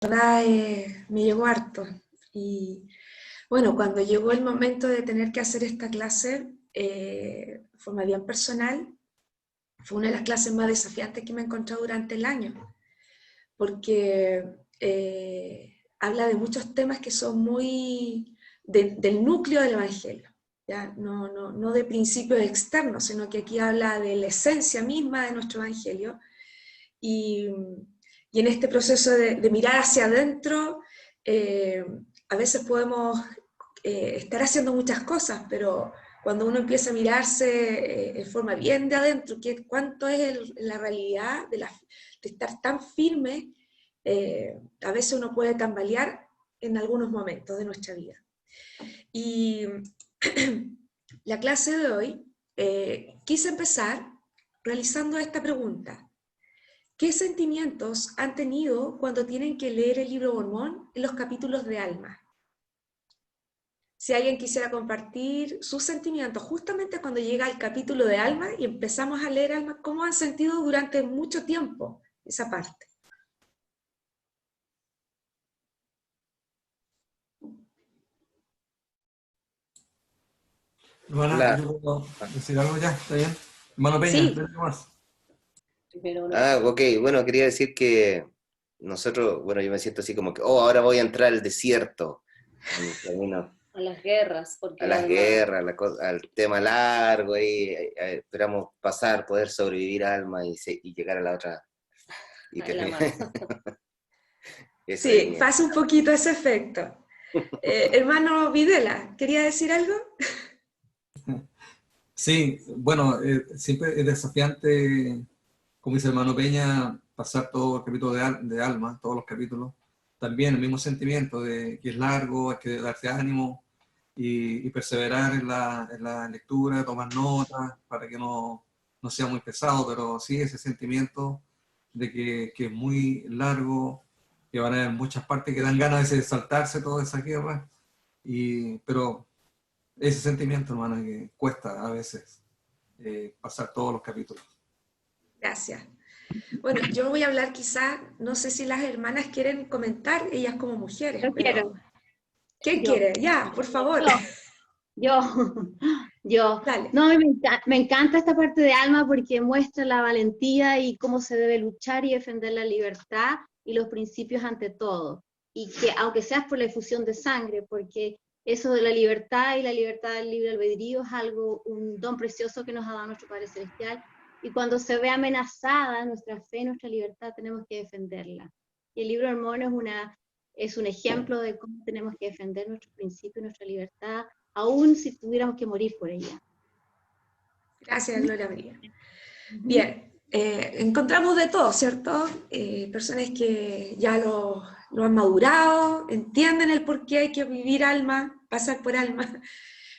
verdad me llegó harto. Y bueno, cuando llegó el momento de tener que hacer esta clase, forma bien personal, fue una de las clases más desafiantes que me he encontrado durante el año, porque habla de muchos temas que son muy del núcleo del Evangelio, ¿ya? No de principios externos, sino que aquí habla de la esencia misma de nuestro Evangelio. Y en este proceso de mirar hacia adentro, a veces podemos estar haciendo muchas cosas, pero cuando uno empieza a mirarse en forma bien de adentro, cuánto es la realidad de estar tan firme, a veces uno puede tambalear en algunos momentos de nuestra vida. Y la clase de hoy quise empezar realizando esta pregunta. ¿Qué sentimientos han tenido cuando tienen que leer el libro Mormón en los capítulos de Alma? Si alguien quisiera compartir sus sentimientos justamente cuando llega al capítulo de Alma y empezamos a leer Alma, ¿cómo han sentido durante mucho tiempo esa parte? Hermana, yo puedo decir algo ya, ¿está bien? Hermano Peña, Sí, dale más. Ok, bueno, quería decir que nosotros, bueno, yo me siento así como que, ahora voy a entrar al desierto, en camino A las guerras, porque a las además guerras, al tema largo, ahí esperamos pasar, poder sobrevivir a Alma y llegar a la otra. Y a la terminar. masa. Esa es sí, mi... pasa un poquito ese efecto. Hermano Videla, ¿quería decir algo? Sí, bueno, siempre es desafiante, como dice el hermano Peña, pasar todo el capítulo de Alma, todos los capítulos. También el mismo sentimiento de que es largo, hay que darse ánimo y perseverar en la lectura, tomar notas para que no sea muy pesado, pero sí ese sentimiento de que es muy largo, que van a haber muchas partes que dan ganas de saltarse toda esa guerra, pero ese sentimiento, hermana, que cuesta a veces pasar todos los capítulos. Gracias. Bueno, yo voy a hablar quizás, no sé si las hermanas quieren comentar, ellas como mujeres, Yo pero quiero, ¿quién yo, quiere? Ya, por favor, yo, yo. dale. No, a mí me encanta esta parte de Alma porque muestra la valentía y cómo se debe luchar y defender la libertad y los principios ante todo. Y que aunque seas por la efusión de sangre, porque eso de la libertad y la libertad del libre albedrío es algo, un don precioso que nos ha dado nuestro Padre Celestial. Y cuando se ve amenazada nuestra fe, nuestra libertad, tenemos que defenderla. Y el libro de Mormón es un ejemplo de cómo tenemos que defender nuestros principios, nuestra libertad, aún si tuviéramos que morir por ella. Gracias, Gloria María. Uh-huh. Bien, encontramos de todo, ¿cierto? Personas que ya lo han madurado, entienden el por qué hay que vivir Alma, pasar por Alma,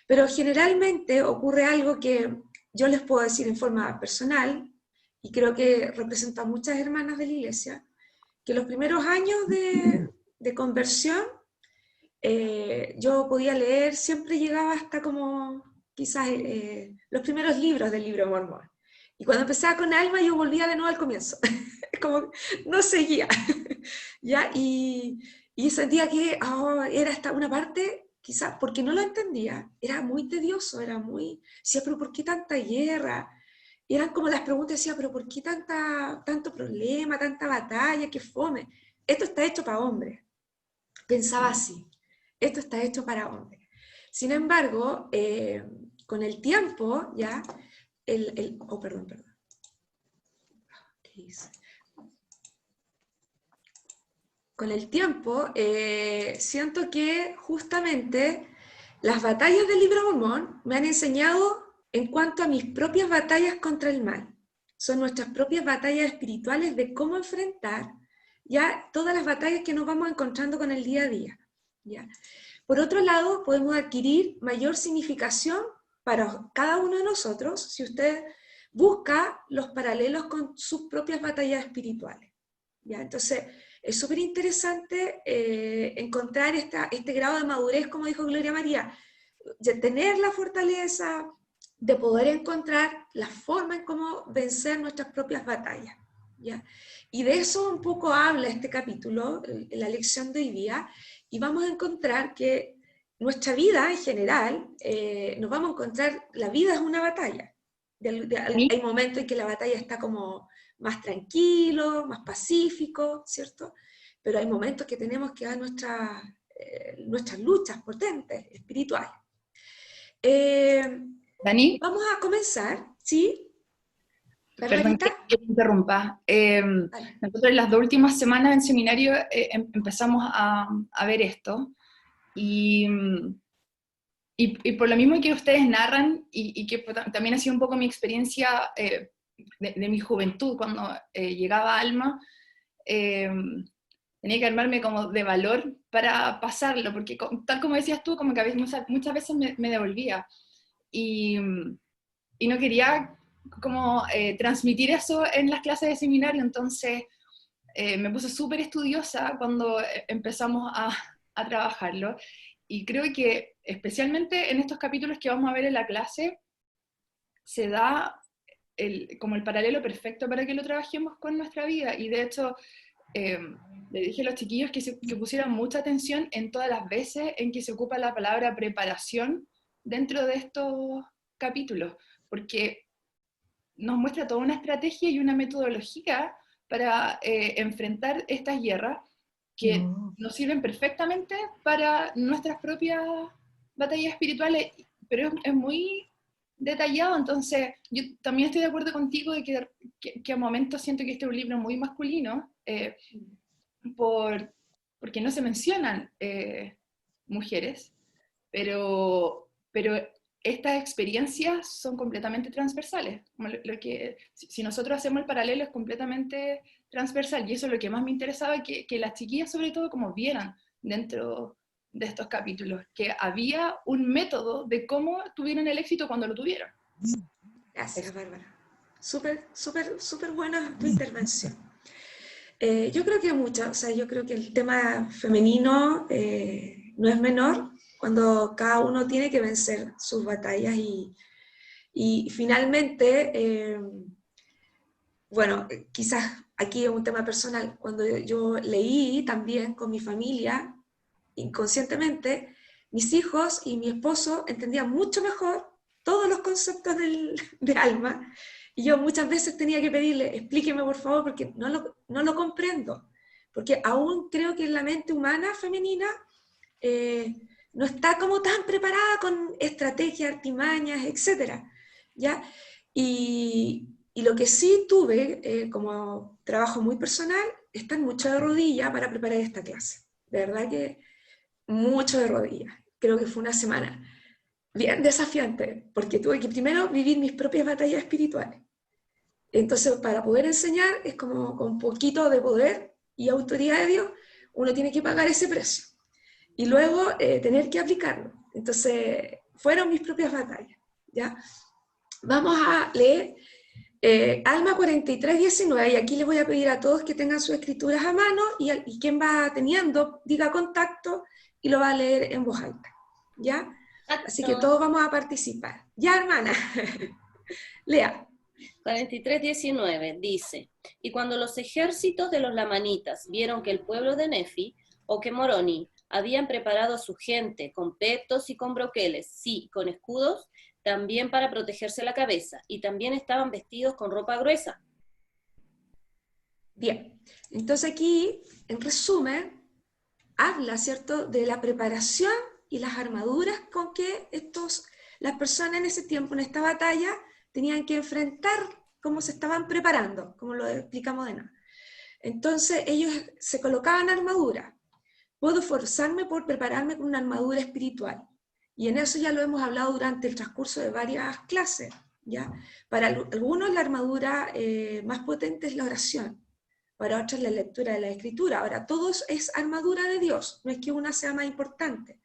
pero generalmente ocurre algo que yo les puedo decir en forma personal, y creo que representa a muchas hermanas de la iglesia, que los primeros años de conversión, yo podía leer, siempre llegaba hasta como quizás los primeros libros del libro de Mormón. Y cuando empezaba con Alma, yo volvía de nuevo al comienzo. Como no seguía. ¿Ya? Y sentía que era hasta una parte, quizás porque no lo entendía, era muy tedioso, era muy... Decía, pero ¿por qué tanta guerra? Eran como las preguntas, decía, pero ¿por qué tanto problema, tanta batalla, qué fome? Esto está hecho para hombres. Pensaba así, esto está hecho para hombres. Sin embargo, con el tiempo, ya, perdón. ¿Qué hice? Con el tiempo, siento que justamente las batallas del libro de Mormón me han enseñado en cuanto a mis propias batallas contra el mal. Son nuestras propias batallas espirituales de cómo enfrentar ya todas las batallas que nos vamos encontrando con el día a día. ¿Ya? Por otro lado, podemos adquirir mayor significación para cada uno de nosotros si usted busca los paralelos con sus propias batallas espirituales. ¿Ya? Entonces, es súper interesante encontrar este grado de madurez, como dijo Gloria María, de tener la fortaleza de poder encontrar la forma en cómo vencer nuestras propias batallas. ¿ya? Y de eso un poco habla este capítulo, la lección de hoy día, y vamos a encontrar que nuestra vida en general, nos vamos a encontrar, la vida es una batalla. Hay momentos en que la batalla está como más tranquilo, más pacífico, ¿cierto? Pero hay momentos que tenemos que dar nuestras luchas potentes, espirituales. Dani, Vamos a comenzar, ¿sí? perdón que te interrumpa. Vale. Nosotros en las 2 últimas semanas en seminario empezamos a ver esto, y por lo mismo que ustedes narran, y que también ha sido un poco mi experiencia de mi juventud, cuando llegaba Alma, tenía que armarme como de valor para pasarlo, porque tal como decías tú, como que a veces, muchas veces me devolvía, y no quería como transmitir eso en las clases de seminario. Entonces me puse súper estudiosa cuando empezamos a trabajarlo, y creo que especialmente en estos capítulos que vamos a ver en la clase, se da como el paralelo perfecto para que lo trabajemos con nuestra vida. Y de hecho, le dije a los chiquillos que pusieran mucha atención en todas las veces en que se ocupa la palabra preparación dentro de estos capítulos, porque nos muestra toda una estrategia y una metodología para enfrentar estas guerras que nos sirven perfectamente para nuestras propias batallas espirituales, pero es muy detallado. Entonces yo también estoy de acuerdo contigo de que a momentos siento que este es un libro muy masculino, porque no se mencionan mujeres, pero estas experiencias son completamente transversales. Si nosotros hacemos el paralelo, es completamente transversal, y eso es lo que más me interesaba, que las chiquillas sobre todo como vieran dentro de estos capítulos, que había un método de cómo tuvieron el éxito cuando lo tuvieron. Gracias, Bárbara. Súper buena tu intervención. Yo creo que yo creo que el tema femenino no es menor, cuando cada uno tiene que vencer sus batallas, y finalmente, bueno, quizás aquí es un tema personal. Cuando yo leí también con mi familia, inconscientemente, mis hijos y mi esposo entendían mucho mejor todos los conceptos de Alma, y yo muchas veces tenía que pedirle, explíqueme por favor, porque no lo comprendo, porque aún creo que la mente humana femenina no está como tan preparada con estrategias, artimañas, etc. ¿Ya? Y lo que sí tuve como trabajo muy personal, estar mucho de rodillas para preparar esta clase. De verdad que mucho de rodillas. Creo que fue una semana bien desafiante, porque tuve que primero vivir mis propias batallas espirituales. Entonces, para poder enseñar, es como con un poquito de poder y autoridad de Dios, uno tiene que pagar ese precio. Y luego tener que aplicarlo. Entonces, fueron mis propias batallas, ¿ya? Vamos a leer Alma 43:19, y aquí les voy a pedir a todos que tengan sus escrituras a mano, y quien va teniendo, diga contacto y lo va a leer en voz alta, ¿ya? Así que todos vamos a participar. Ya, hermana, lea. 43:19 dice: y cuando los ejércitos de los lamanitas vieron que el pueblo de Nefi, o que Moroni, habían preparado a su gente con petos y con broqueles, sí, con escudos, también para protegerse la cabeza, y también estaban vestidos con ropa gruesa. Bien, entonces aquí, en resumen, habla, ¿cierto?, de la preparación y las armaduras con que las personas en ese tiempo, en esta batalla, tenían que enfrentar, cómo se estaban preparando, como lo explicamos de nuevo. Entonces ellos se colocaban armadura. Puedo forzarme por prepararme con una armadura espiritual. Y en eso ya lo hemos hablado durante el transcurso de varias clases, ¿ya? Para algunos la armadura más potente es la oración, para otros la lectura de la Escritura. Ahora, todo es armadura de Dios, no es que una sea más importante,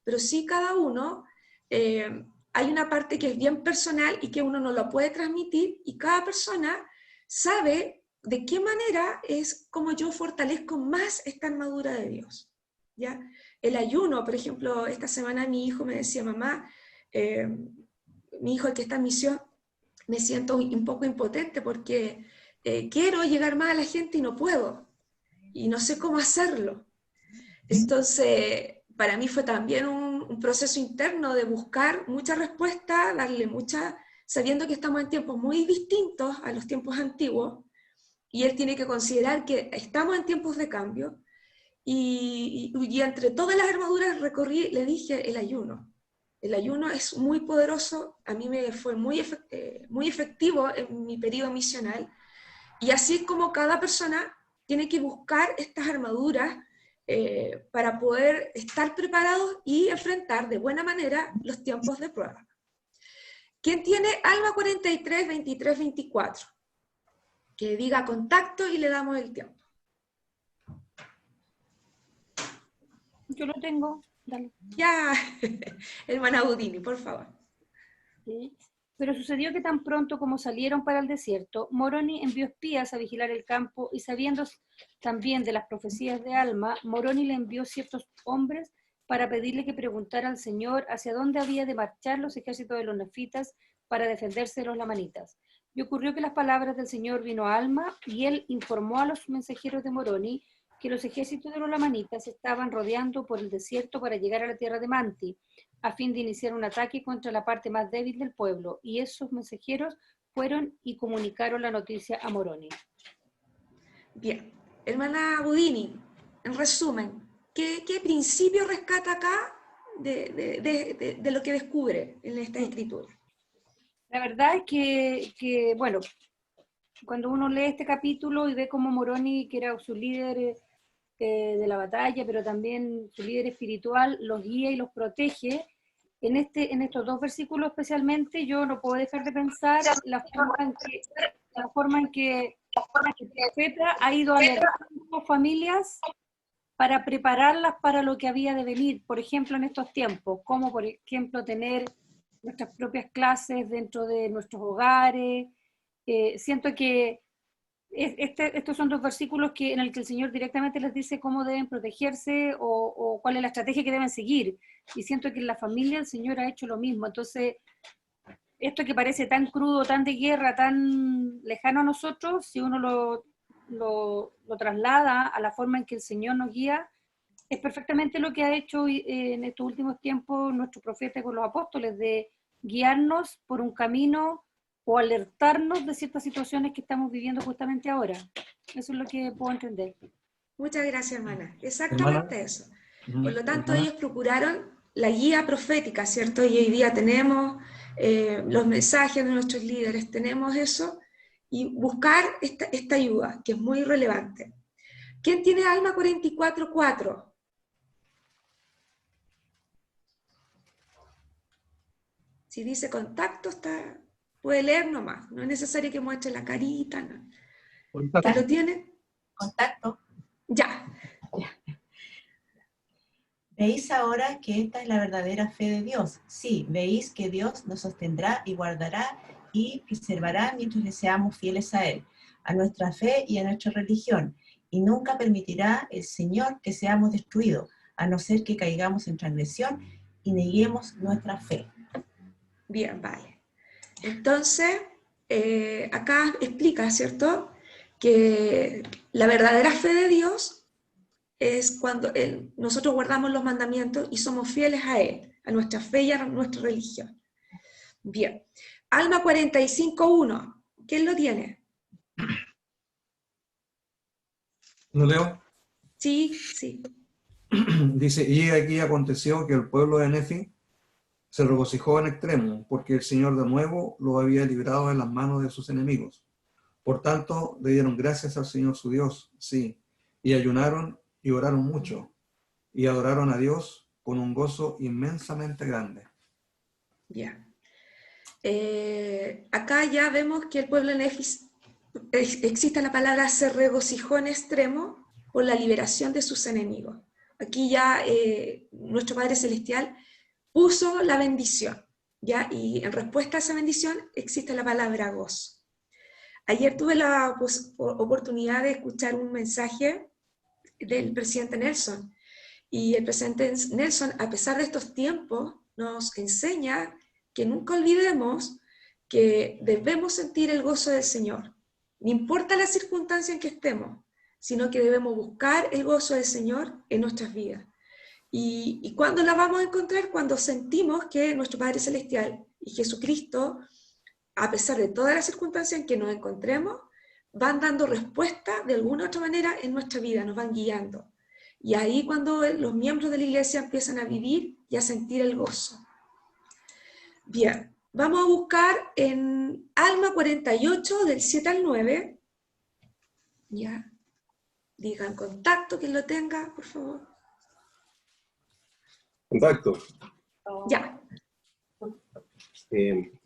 pero sí cada uno, hay una parte que es bien personal y que uno no lo puede transmitir, y cada persona sabe de qué manera es como yo fortalezco más esta armadura de Dios, ¿ya? El ayuno, por ejemplo, esta semana mi hijo me decía, mamá, mi hijo el que está en misión, me siento un poco impotente porque quiero llegar más a la gente y no puedo, y no sé cómo hacerlo. Entonces, para mí fue también un proceso interno de buscar mucha respuesta, darle mucha, sabiendo que estamos en tiempos muy distintos a los tiempos antiguos, y él tiene que considerar que estamos en tiempos de cambio, y entre todas las armaduras recorrí, le dije, el ayuno. El ayuno es muy poderoso, a mí me fue muy efectivo en mi periodo misional, y así es como cada persona tiene que buscar estas armaduras para poder estar preparados y enfrentar de buena manera los tiempos de prueba. ¿Quién tiene Alma 43, 23, 24? Que diga contacto y le damos el tiempo. Yo lo tengo, dale. Ya, hermana Budini, por favor. ¿Sí? Pero sucedió que tan pronto como salieron para el desierto, Moroni envió espías a vigilar el campo, y sabiendo también de las profecías de Alma, Moroni le envió ciertos hombres para pedirle que preguntara al Señor hacia dónde había de marchar los ejércitos de los nefitas para defenderse de los lamanitas. Y ocurrió que las palabras del Señor vino a Alma, y él informó a los mensajeros de Moroni que los ejércitos de los lamanitas estaban rodeando por el desierto para llegar a la tierra de Manti, a fin de iniciar un ataque contra la parte más débil del pueblo, y esos mensajeros fueron y comunicaron la noticia a Moroni. Bien, hermana Budini, en resumen, ¿qué principio rescata acá de lo que descubre en esta escritura? La verdad es que, bueno, cuando uno lee este capítulo y ve cómo Moroni, que era su líder de la batalla, pero también su líder espiritual, los guía y los protege, en estos dos versículos especialmente, yo no puedo dejar de pensar la forma en que el profeta ha ido alertando a familias para prepararlas para lo que había de venir, por ejemplo, en estos tiempos, como por ejemplo tener nuestras propias clases dentro de nuestros hogares. Siento que estos son dos versículos en el que el Señor directamente les dice cómo deben protegerse o cuál es la estrategia que deben seguir. Y siento que en la familia el Señor ha hecho lo mismo. Entonces, esto que parece tan crudo, tan de guerra, tan lejano a nosotros, si uno lo traslada a la forma en que el Señor nos guía, es perfectamente lo que ha hecho en estos últimos tiempos nuestro profeta con los apóstoles, de guiarnos por un camino o alertarnos de ciertas situaciones que estamos viviendo justamente ahora. Eso es lo que puedo entender. Muchas gracias, hermana. Exactamente Hermana. eso. Por lo tanto, Hermana. ellos procuraron la guía profética, ¿cierto? Y hoy día tenemos los mensajes de nuestros líderes, tenemos eso, y buscar esta ayuda, que es muy relevante. ¿Quién tiene Alma 44:4? Si dice contacto, puede leer nomás, no es necesario que muestre la carita. No. ¿Quién lo tiene? Contacto. Ya. ¿Veis ahora que esta es la verdadera fe de Dios? Sí, veis que Dios nos sostendrá y guardará y preservará mientras le seamos fieles a Él, a nuestra fe y a nuestra religión, y nunca permitirá el Señor que seamos destruidos, a no ser que caigamos en transgresión y neguemos nuestra fe. Bien, vale. Entonces, acá explica, ¿cierto?, que la verdadera fe de Dios es cuando nosotros guardamos los mandamientos y somos fieles a Él, a nuestra fe y a nuestra religión. Bien. Alma 45:1. ¿Quién lo tiene? ¿Lo leo? Sí, sí. Dice, y aquí aconteció que el pueblo de Nefi se regocijó en extremo, porque el Señor de nuevo lo había librado de las manos de sus enemigos. Por tanto, le dieron gracias al Señor su Dios, sí, y ayunaron y oraron mucho, y adoraron a Dios con un gozo inmensamente grande. Ya. Acá ya vemos que el pueblo de Nefi, existe la palabra se regocijó en extremo por la liberación de sus enemigos. Aquí ya nuestro Padre Celestial puso la bendición, ¿ya? Y en respuesta a esa bendición existe la palabra gozo. Ayer tuve la oportunidad de escuchar un mensaje del presidente Nelson, y el presidente Nelson, a pesar de estos tiempos, nos enseña que nunca olvidemos que debemos sentir el gozo del Señor, No importa la circunstancia en que estemos, sino que debemos buscar el gozo del Señor en nuestras vidas. ¿Y cuándo la vamos a encontrar? Cuando sentimos que nuestro Padre Celestial y Jesucristo, a pesar de todas las circunstancias en que nos encontremos, van dando respuesta de alguna u otra manera en nuestra vida, nos van guiando. Y ahí cuando los miembros de la iglesia empiezan a vivir y a sentir el gozo. Bien, vamos a buscar en Alma 48, del 7 al 9. Ya, digan contacto, quien lo tenga, por favor. Contacto. Ya.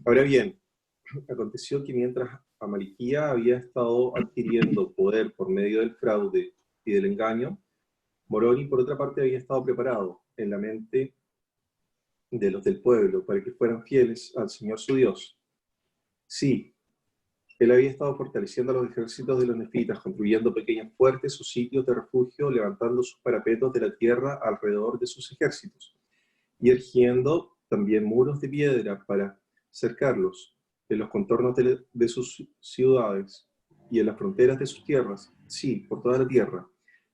Ahora bien, aconteció que mientras Amaliquía había estado adquiriendo poder por medio del fraude y del engaño, Moroni, por otra parte, había estado preparado en la mente de los del pueblo para que fueran fieles al Señor su Dios. Sí, él había estado fortaleciendo a los ejércitos de los nefitas, construyendo pequeños fuertes o sitios de refugio, levantando sus parapetos de la tierra alrededor de sus ejércitos, y erigiendo también muros de piedra para cercarlos en los contornos de sus ciudades y en las fronteras de sus tierras, sí, por toda la tierra.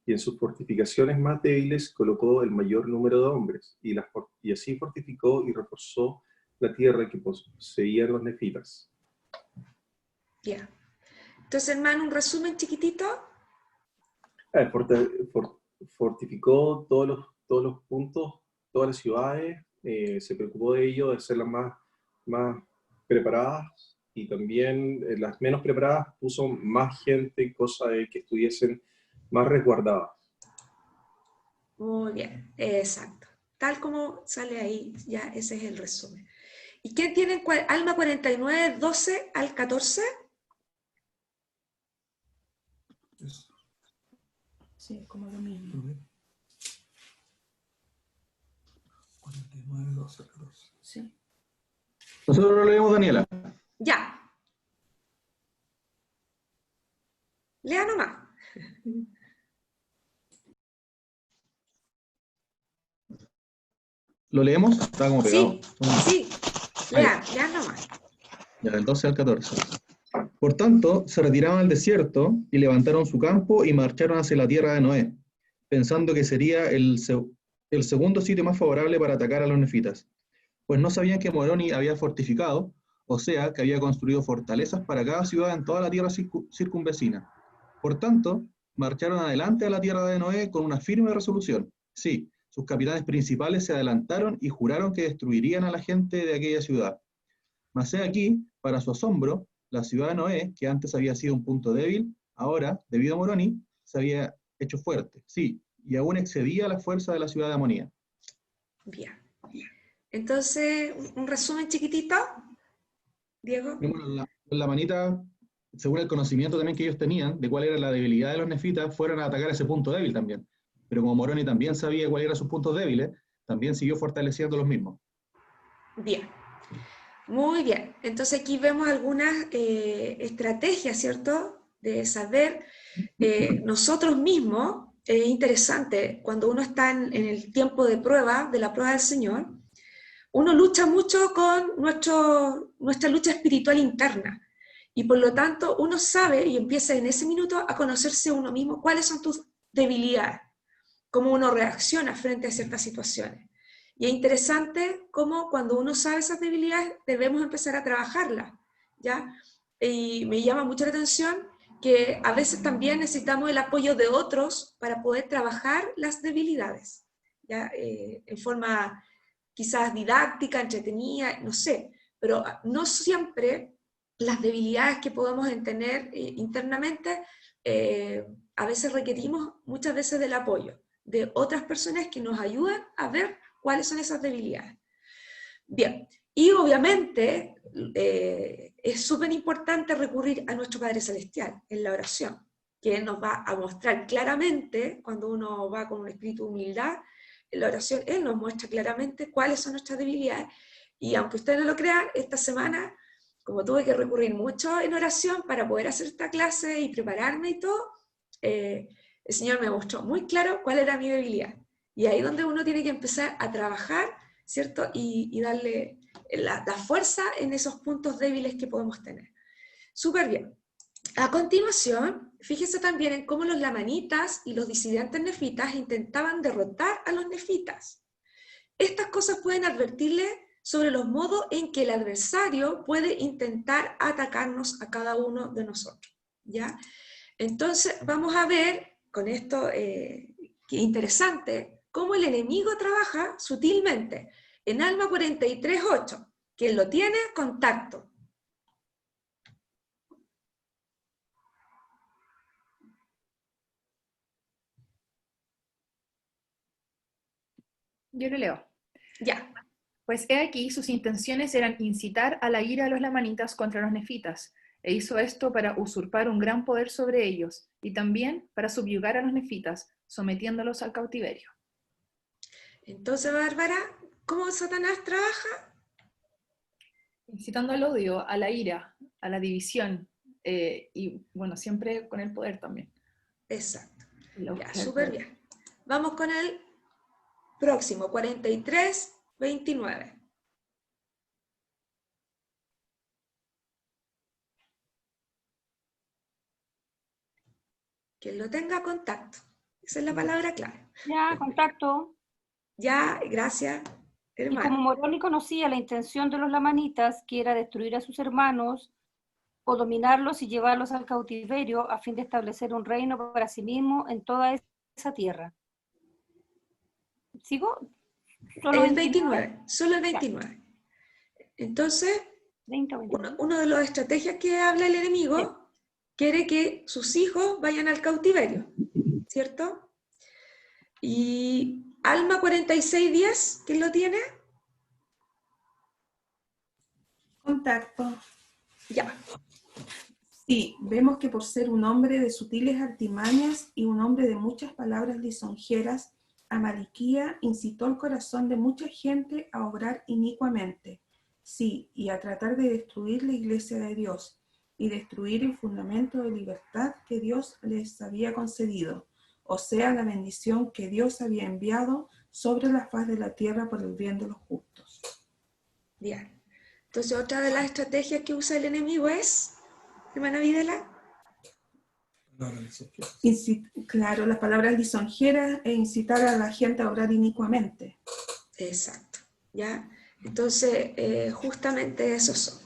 Y en sus fortificaciones más débiles colocó el mayor número de hombres, y así fortificó y reforzó la tierra que poseían los nefitas. Bien. Entonces, hermano, un resumen chiquitito. Fortificó todos los puntos, todas las ciudades, se preocupó de ello, de hacerlas más preparadas, y también las menos preparadas puso más gente, cosa de que estuviesen más resguardadas. Muy bien, exacto. Tal como sale ahí, ya ese es el resumen. ¿Y quién tiene Alma 49, 12 al 14? Sí, como lo mismo. 49, 12 al 14. Sí. Nosotros lo leemos, Daniela. Ya. Lea nomás. ¿Lo leemos? Está como pegado. Sí. Lea nomás. Ya, del 12 al 14. Por tanto, se retiraron al desierto y levantaron su campo y marcharon hacia la tierra de Noé, pensando que sería el segundo sitio más favorable para atacar a los nefitas, pues no sabían que Moroni había fortificado, o sea, que había construido fortalezas para cada ciudad en toda la tierra circunvecina. Por tanto, marcharon adelante a la tierra de Noé con una firme resolución. Sí, sus capitanes principales se adelantaron y juraron que destruirían a la gente de aquella ciudad. Mas he aquí, para su asombro, la ciudad de Noé, que antes había sido un punto débil, ahora, debido a Moroni, se había hecho fuerte, sí, y aún excedía la fuerza de la ciudad de Amonía. Bien. Entonces, un resumen chiquitito, Diego. Bueno, la manita, según el conocimiento también que ellos tenían de cuál era la debilidad de los nefitas, fueron a atacar ese punto débil también. Pero como Moroni también sabía cuáles eran sus puntos débiles, también siguió fortaleciendo los mismos. Bien. Muy bien. Entonces aquí vemos algunas estrategias, ¿cierto? De saber nosotros mismos. Es interesante, cuando uno está en el tiempo de prueba, de la prueba del Señor, uno lucha mucho con nuestra lucha espiritual interna. Y por lo tanto, uno sabe y empieza en ese minuto a conocerse a uno mismo cuáles son tus debilidades, cómo uno reacciona frente a ciertas situaciones. Y es interesante cómo cuando uno sabe esas debilidades debemos empezar a trabajarlas, ¿ya? Y me llama mucho la atención que a veces también necesitamos el apoyo de otros para poder trabajar las debilidades, ¿ya? En forma quizás didáctica, entretenida, no sé, pero no siempre las debilidades que podemos tener internamente, a veces requerimos muchas veces del apoyo de otras personas que nos ayudan a ver cuáles son esas debilidades. Bien, y obviamente es súper importante recurrir a nuestro Padre Celestial en la oración, que Él nos va a mostrar claramente, cuando uno va con un espíritu de humildad, en la oración Él nos muestra claramente cuáles son nuestras debilidades. Y aunque ustedes no lo crean, esta semana, como tuve que recurrir mucho en oración para poder hacer esta clase y prepararme y todo, el Señor me mostró muy claro cuál era mi debilidad. Y ahí es donde uno tiene que empezar a trabajar, ¿cierto? Y darle la fuerza en esos puntos débiles que podemos tener. Súper bien. A continuación, fíjese también en cómo los lamanitas y los disidentes nefitas intentaban derrotar a los nefitas. Estas cosas pueden advertirle sobre los modos en que el adversario puede intentar atacarnos a cada uno de nosotros, ¿ya? Entonces, vamos a ver, con esto, qué interesante, cómo el enemigo trabaja sutilmente. En Alma 43:8, quien lo tiene, contacto. Yo lo leo. Ya. Pues he aquí, sus intenciones eran incitar a la ira de los lamanitas contra los nefitas, e hizo esto para usurpar un gran poder sobre ellos, y también para subyugar a los nefitas, sometiéndolos al cautiverio. Entonces, Bárbara, ¿cómo Satanás trabaja? Incitando al odio, a la ira, a la división, y bueno, siempre con el poder también. Exacto. Ya, súper bien. Vamos con el próximo, 43:29. Quien lo tenga, contacto. Esa es la palabra clave. Ya, contacto. Ya, gracias, Y hermano. como Moroni conocía la intención de los lamanitas, que era destruir a sus hermanos, o dominarlos y llevarlos al cautiverio a fin de establecer un reino para sí mismo en toda esa tierra. ¿Sigo? ¿Solo El 29, solo el 29. Entonces, 20 o 29. uno de las estrategias que habla el enemigo, quiere que sus hijos vayan al cautiverio, ¿cierto? Y Alma 46:10, ¿quién lo tiene? Contacto. Ya. Sí, vemos que por ser un hombre de sutiles artimañas y un hombre de muchas palabras lisonjeras, Amaliquía incitó el corazón de mucha gente a obrar inicuamente, sí, y a tratar de destruir la iglesia de Dios, y destruir el fundamento de libertad que Dios les había concedido, o sea, la bendición que Dios había enviado sobre la faz de la tierra por el bien de los justos. Bien. Entonces, otra de las estrategias que usa el enemigo es, hermana Videla. Claro, las palabras lisonjeras e incitar a la gente a obrar inicuamente. Exacto, ¿ya? Entonces, justamente esos son.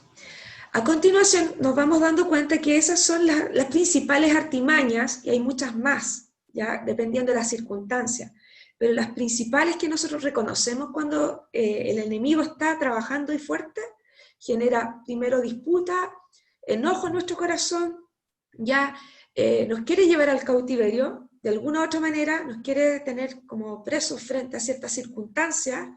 A continuación, nos vamos dando cuenta que esas son las principales artimañas, y hay muchas más, ¿ya? Dependiendo de las circunstancias. Pero las principales que nosotros reconocemos cuando el enemigo está trabajando y fuerte, genera primero disputa, enojo en nuestro corazón, ya nos quiere llevar al cautiverio, de alguna u otra manera nos quiere tener como presos frente a ciertas circunstancias,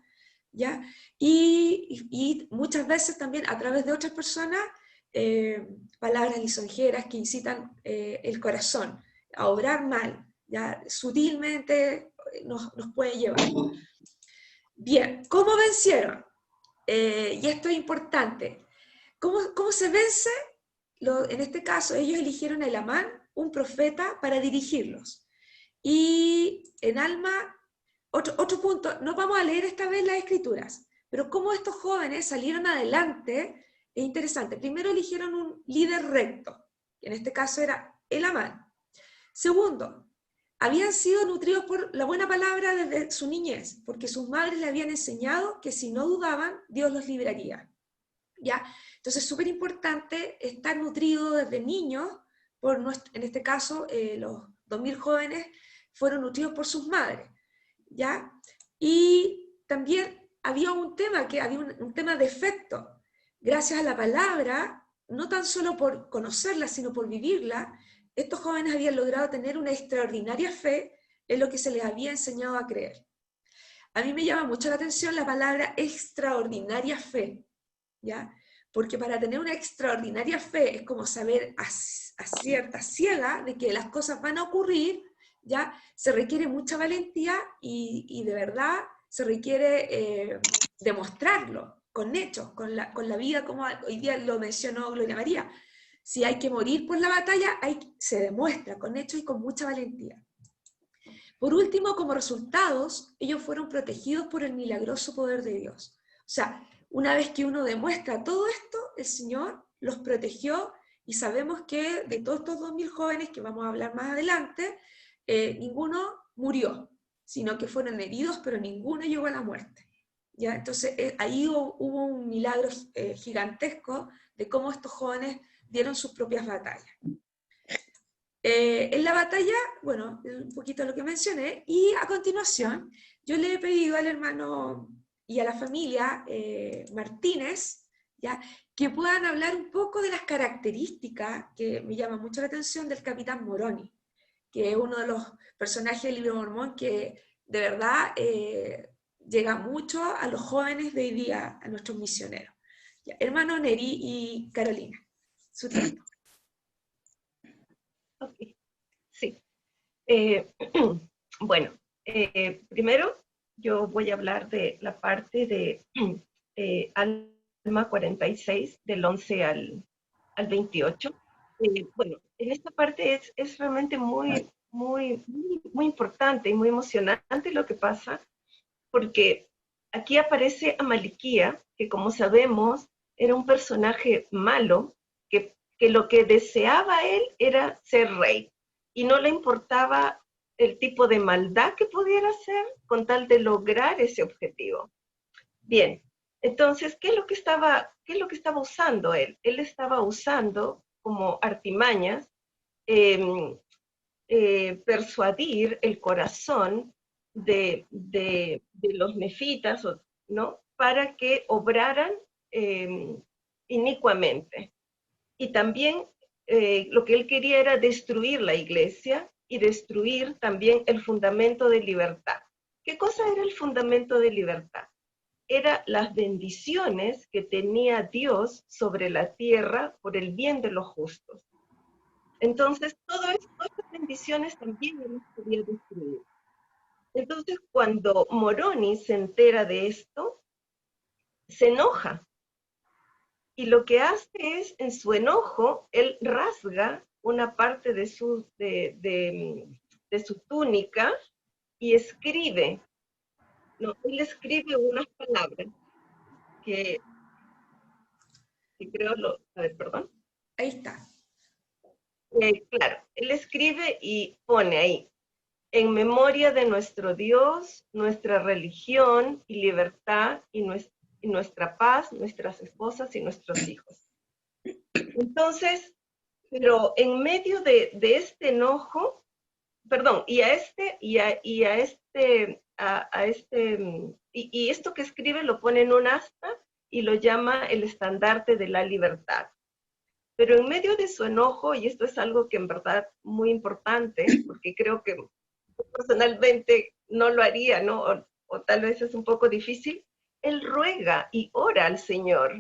¿ya? Y muchas veces también a través de otras personas, palabras lisonjeras que incitan el corazón a obrar mal, ¿ya? Sutilmente nos puede llevar. Bien, ¿cómo vencieron? Y esto es importante. ¿Cómo se vence? En este caso, ellos eligieron a Elamán, un profeta, para dirigirlos. Y en Alma, otro punto, no vamos a leer esta vez las escrituras, pero cómo estos jóvenes salieron adelante es interesante. Primero eligieron un líder recto, que en este caso era Elamán. Segundo, habían sido nutridos por la buena palabra desde su niñez, porque sus madres le habían enseñado que si no dudaban, Dios los libraría. ¿Ya? Entonces es súper importante estar nutrido desde niños, en este caso los 2000 jóvenes fueron nutridos por sus madres, ¿ya? Y también había un tema, un tema de efecto. Gracias a la palabra, no tan solo por conocerla, sino por vivirla, estos jóvenes habían logrado tener una extraordinaria fe en lo que se les había enseñado a creer. A mí me llama mucho la atención la palabra extraordinaria fe, ¿ya? Porque para tener una extraordinaria fe es como saber a cierta ciega de que las cosas van a ocurrir, ¿ya? Se requiere mucha valentía y de verdad se requiere demostrarlo con hechos, con la vida, como hoy día lo mencionó Gloria María. Si hay que morir por la batalla, se demuestra con hechos y con mucha valentía. Por último, como resultados, ellos fueron protegidos por el milagroso poder de Dios. O sea, una vez que uno demuestra todo esto, el Señor los protegió y sabemos que de todos estos 2.000 jóvenes que vamos a hablar más adelante, ninguno murió, sino que fueron heridos, pero ninguno llegó a la muerte. ¿Ya? Entonces ahí hubo un milagro gigantesco de cómo estos jóvenes dieron sus propias batallas. En la batalla, bueno, un poquito lo que mencioné, y a continuación yo le he pedido al hermano y a la familia Martínez, ¿ya?, que puedan hablar un poco de las características que me llaman mucho la atención del capitán Moroni, que es uno de los personajes del Libro de Mormón que de verdad llega mucho a los jóvenes de hoy día, a nuestros misioneros. Ya, hermano Neri y Carolina, su tiempo. Okay. Sí. Bueno, primero yo voy a hablar de la parte de Alma 46, del 11 al 28. Bueno, en esta parte es realmente muy importante y muy emocionante lo que pasa, porque aquí aparece Amaliquía, que como sabemos era un personaje malo, que lo que deseaba él era ser rey, y no le importaba el tipo de maldad que pudiera hacer con tal de lograr ese objetivo. Bien, entonces, ¿qué es lo que estaba usando él? Él estaba usando como artimañas persuadir el corazón de los nefitas, ¿no?, para que obraran inicuamente. Y también lo que él quería era destruir la iglesia y destruir también el fundamento de libertad. ¿Qué cosa era el fundamento de libertad? Eran las bendiciones que tenía Dios sobre la tierra por el bien de los justos. Entonces, todas estas bendiciones también él quería destruir. Entonces, cuando Moroni se entera de esto, se enoja. Y lo que hace es, en su enojo, él rasga una parte de su túnica y escribe. No, él escribe unas palabras que creo a ver, perdón. Ahí está. Claro, él escribe y pone ahí: en memoria de nuestro Dios, nuestra religión y libertad, y nuestra paz, nuestras esposas y nuestros hijos. Entonces, pero en medio de este enojo, perdón, y esto que escribe lo pone en un asta y lo llama el estandarte de la libertad. Pero en medio de su enojo, y esto es algo que en verdad muy importante, porque creo que personalmente no lo haría, ¿no? O tal vez es un poco difícil, él ruega y ora al Señor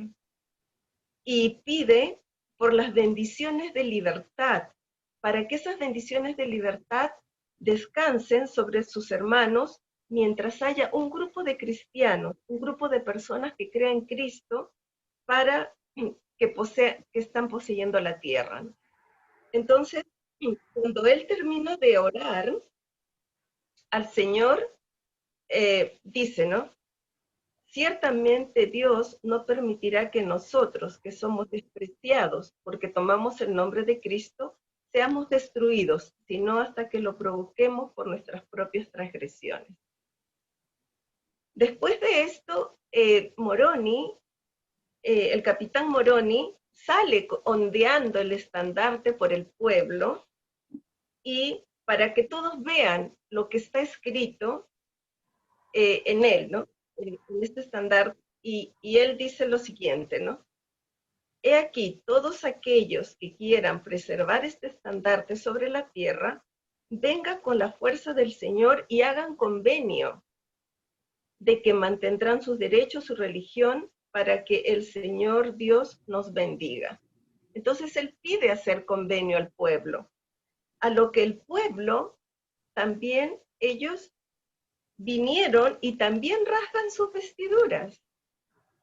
y pide por las bendiciones de libertad, para que esas bendiciones de libertad descansen sobre sus hermanos mientras haya un grupo de cristianos, un grupo de personas que crean en Cristo para que están poseyendo la tierra. Entonces, cuando él termina de orar al Señor, dice, ¿no? Ciertamente Dios no permitirá que nosotros, que somos despreciados porque tomamos el nombre de Cristo, seamos destruidos, sino hasta que lo provoquemos por nuestras propias transgresiones. Después de esto, Moroni, el capitán Moroni, sale ondeando el estandarte por el pueblo, y para que todos vean lo que está escrito en él, ¿no?, en este estandarte, y él dice lo siguiente, ¿no? He aquí, todos aquellos que quieran preservar este estandarte sobre la tierra, vengan con la fuerza del Señor y hagan convenio de que mantendrán sus derechos, su religión, para que el Señor Dios nos bendiga. Entonces él pide hacer convenio al pueblo, a lo que el pueblo también, ellos vinieron y también rasgan sus vestiduras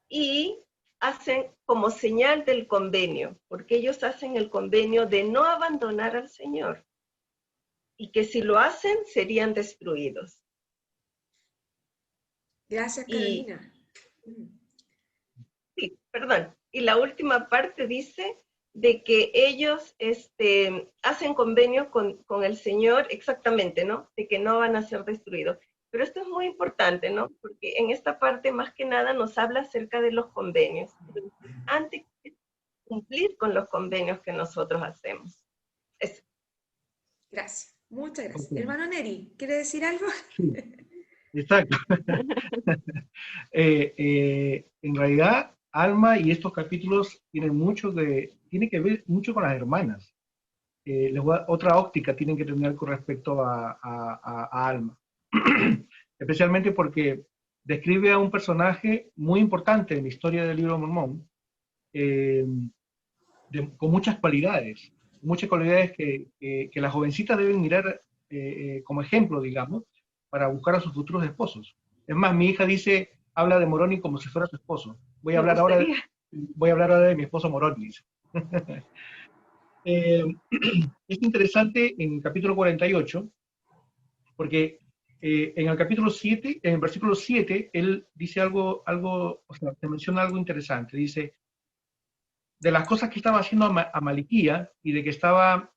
y hacen como señal del convenio, porque ellos hacen el convenio de no abandonar al Señor y que si lo hacen serían destruidos. Gracias, Carolina. Sí, perdón. Y la última parte dice, de que ellos hacen convenio con el Señor exactamente, ¿no? De que no van a ser destruidos. Pero esto es muy importante, ¿no? Porque en esta parte más que nada nos habla acerca de los convenios. Antes de cumplir con los convenios que nosotros hacemos. Eso. Gracias, muchas gracias. Okay. Hermano Neri, ¿quiere decir algo? Sí, exacto. En realidad, Alma y estos capítulos tienen que ver mucho con las hermanas. Otra óptica tienen que tener con respecto a Alma. Especialmente porque describe a un personaje muy importante en la historia del libro de Mormón, con muchas cualidades que las jovencitas deben mirar como ejemplo, digamos, para buscar a sus futuros esposos. Es más, mi hija habla de Moroni como si fuera su esposo. Voy a hablar ahora de mi esposo Moroni. Es interesante en el capítulo 48, porque en el capítulo 7, en el versículo 7, él dice algo, o sea, se menciona algo interesante. Dice, de las cosas que estaba haciendo Amaliquía y de que estaba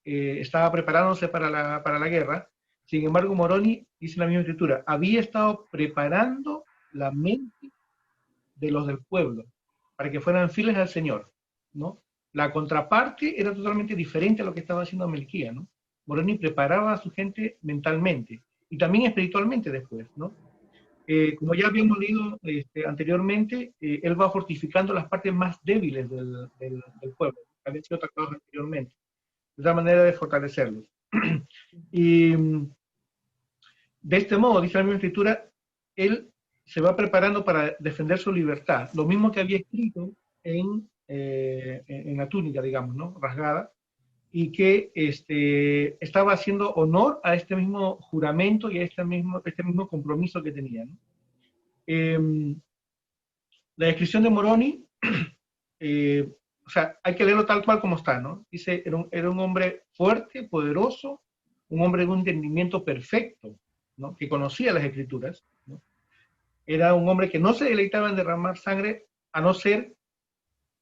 preparándose para la guerra, sin embargo, Moroni, dice la misma escritura, había estado preparando la mente de los del pueblo para que fueran fieles al Señor, ¿no? La contraparte era totalmente diferente a lo que estaba haciendo Amaliquía, ¿no? Moroni preparaba a su gente mentalmente y también espiritualmente después, ¿no? Como ya habíamos leído anteriormente, él va fortificando las partes más débiles del pueblo, que habían sido atacados anteriormente, de esa manera de fortalecerlos. Y de este modo, dice la misma escritura, él se va preparando para defender su libertad, lo mismo que había escrito en la túnica, digamos, ¿no? Rasgada, y que estaba haciendo honor a este mismo juramento y a este mismo compromiso que tenía, ¿no? La descripción de Moroni, o sea, hay que leerlo tal cual como está, ¿no? Dice, era un hombre fuerte, poderoso, un hombre de un entendimiento perfecto, ¿no? Que conocía las escrituras, ¿no? Era un hombre que no se deleitaba en derramar sangre, a no ser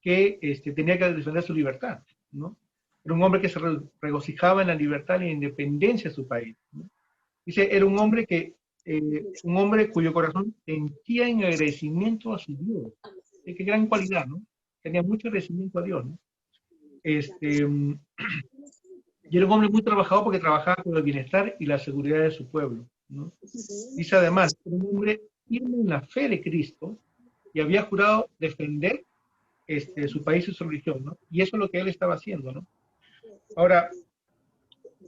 que tenía que defender su libertad, ¿no? Era un hombre que se regocijaba en la libertad y la independencia de su país, ¿no? Dice, era un hombre cuyo corazón sentía en agradecimiento a su Dios. Qué gran cualidad, ¿no? Tenía mucho agradecimiento a Dios, ¿no? Y era un hombre muy trabajador porque trabajaba con el bienestar y la seguridad de su pueblo, ¿no? Dice además, era un hombre firme en la fe de Cristo y había jurado defender su país y su religión, ¿no? Y eso es lo que él estaba haciendo, ¿no? Ahora,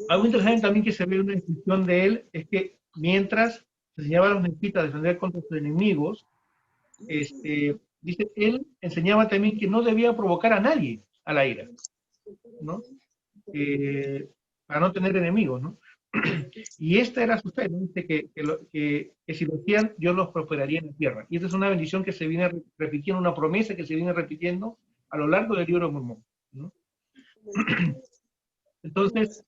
algo interesante también que se ve en una descripción de él es que mientras se enseñaba a los nefitas a defender contra sus enemigos, dice, él enseñaba también que no debía provocar a nadie a la ira, ¿no? Para no tener enemigos, ¿no? Y esta era su fe, ¿no? Dice que si lo hacían, Dios los prosperaría en la tierra. Y esta es una bendición que se viene repitiendo, una promesa que se viene repitiendo a lo largo del libro de Mormón, ¿no? Entonces,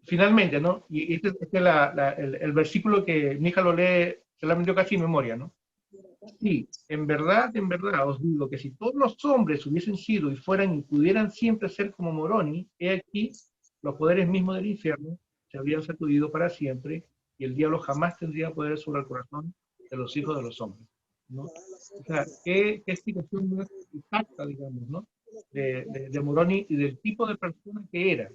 finalmente, ¿no? Y este es el versículo que mi hija lo lee, se lo aprendió casi en memoria, ¿no? Sí, en verdad os digo que si todos los hombres hubiesen sido y fueran y pudieran siempre ser como Moroni, he aquí, los poderes mismos del infierno se habrían sacudido para siempre y el diablo jamás tendría poder sobre el corazón de los hijos de los hombres, ¿no? O sea, qué explicación más exacta, digamos, ¿no? De Moroni y del tipo de persona que era.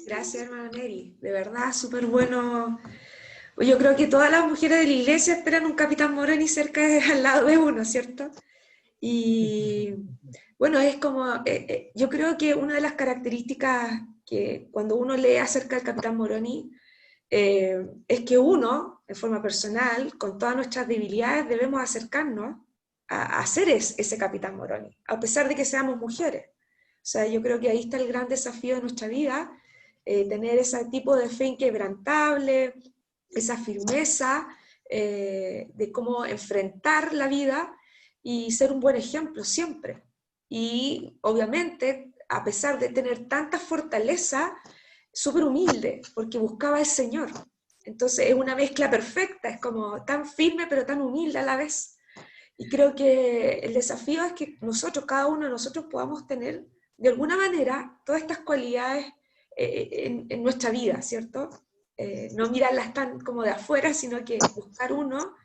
Gracias, hermano Neri. De verdad, súper bueno. Yo creo que todas las mujeres de la iglesia esperan un capitán Moroni cerca al lado de uno, ¿cierto? Y bueno, es como, yo creo que una de las características que cuando uno lee acerca del capitán Moroni, es que uno, de forma personal, con todas nuestras debilidades, debemos acercarnos a ser ese capitán Moroni, a pesar de que seamos mujeres. O sea, yo creo que ahí está el gran desafío de nuestra vida, tener ese tipo de fe inquebrantable, esa firmeza de cómo enfrentar la vida y ser un buen ejemplo siempre. Y obviamente, a pesar de tener tanta fortaleza, súper humilde, porque buscaba al Señor. Entonces es una mezcla perfecta, es como tan firme pero tan humilde a la vez. Y creo que el desafío es que nosotros, cada uno de nosotros, podamos tener, de alguna manera, todas estas cualidades en nuestra vida, ¿cierto? No mirarlas tan como de afuera, sino que buscar uno,